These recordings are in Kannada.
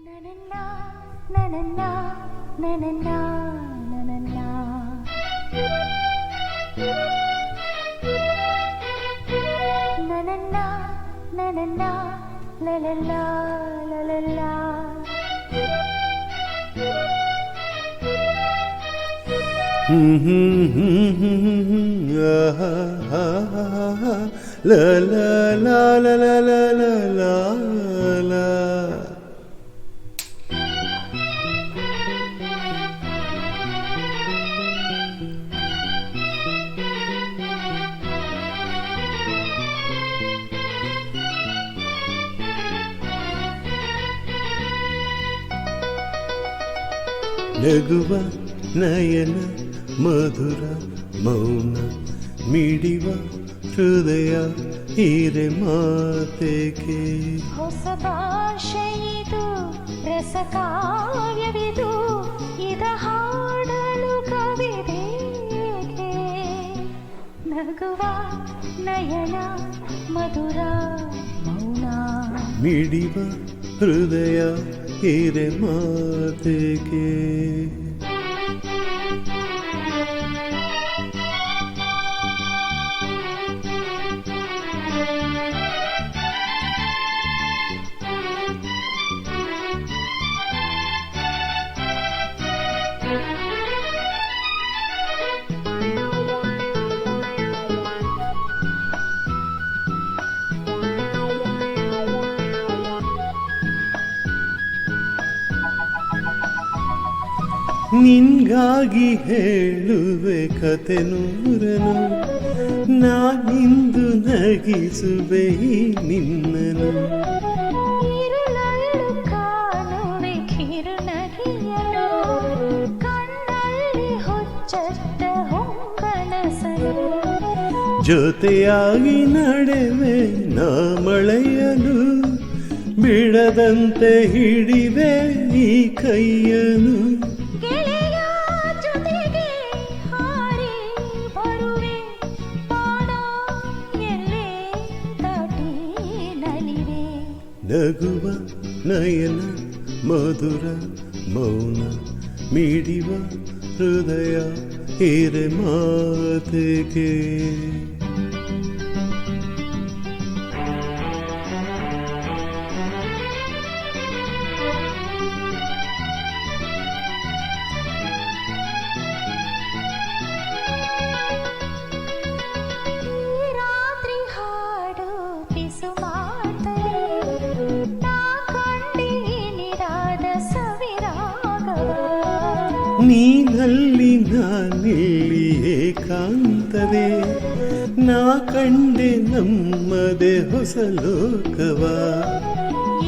Na-na-na, na-na-na, na-na-na, na-na-na. Na-na-na, na-na-na, la-la-la, la-la-la. La la la la la la la la. ನಗುವ ನಯನ ಮಧುರ ಮೌನ ಮಿಡಿವ ಹೃದಯ ಹಿರೆ ಮಾತೆಗೆ ಹೊಸ ಭಾಷೆಯಿದು ರಸ ಕಾವ್ಯವಿದು ಇದ ಹಾಡಲು ಕವಿದೇಗೆ ನಗುವ ನಯನ ಮಧುರ ಮೌನ ಮಿಡಿವ ಹೃದಯ ಹಿರೆ ಮಾತೆಗೆ ನಿನ್ಗಾಗಿ ಹೇಳುವೆ ಕತೆ ನೂರನು ನಾನಿಂದು ನಗಿಸುವೆ ನಿನ್ನನು ಇರುಳಲ್ಲು ಕಾಣುವೆ ಕಿರುನಗೆಯನು ಕಣ್ಣಲ್ಲಿ ಹುಚ್ಚತ್ತ ಹೊಂಗನಸನು ಜೊತೆಯಾಗಿ ನಡೆವೆ ನಾ ಮಳೆಯಲು ಬಿಡದಂತೆ ಹಿಡಿವೆ ಈ ಕೈಯನು ಗೆಳೆಯ ಜೊತೆಗೆ ಹಾರಿ ಬರುವೆ ಬಾಣ ಎಲ್ಲೇ ದಾಟಿ ನಲಿವೆ ನಗುವ ನಯನ ಮಧುರ ಮೌನ ಮಿಡಿವ ಹೃದಯ ಹಿರೆ ಮಾತೆಗೆ ರಾತ್ರಿ ಹಾಡು ಪಿಸು ಮಾತಲೆ ನಾ ಕಂಡಿನಿರಾದ ಸವಿರಾಗವ ನೀನಲ್ಲಿ ನಾನಿಲ್ಲಿ ಏಕಾಂತವೇ ನಾ ಕಂಡೆ ನಮ್ಮದೆ ಹೊಸ ಲೋಕವ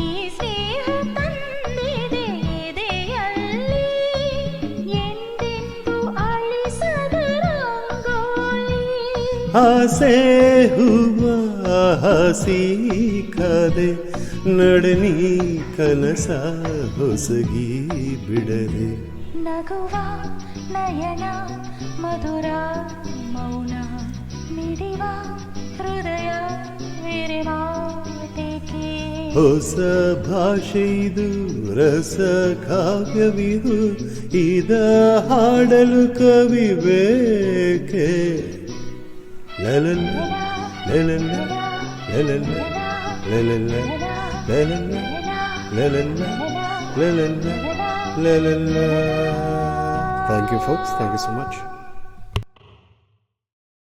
ಈ ಸ್ನೇಹ ತಂದಿದೆ ಎದೆಯಲ್ಲಿ ಎಂದೆಂದು ಅಳಿಸದ ರಂಗೋಲಿ ಆಸೆ ಹೂವ ಹಸಿ ಕದೆ ನಡನಿ ಕನಸ ಹೊಸಗಿ ಬಿಡದೆ ನಗುವ ನಯನ ಮಧುರ ಮೌನ ಮಿಡಿವ ಹೃದಯ ಬೇರೆ ಮಾತೆಗೆ ಹೊಸ ಭಾಷೆಯಿದು ರಸ ಕಾವ್ಯವಿದು ಇದ ಹಾಡಲು ಕವಿ ಬೇಕೆ ಲಲಲ್ಲ ಲಲಲ್ಲ ಲಲಲ್ಲ ಲಲಲ್ಲ ಲಲಲ್ಲ ಲಲಲ್ಲ ಲಲಲ್ಲ ಲಲಲ್ಲ. Thank you folks, thank you so much.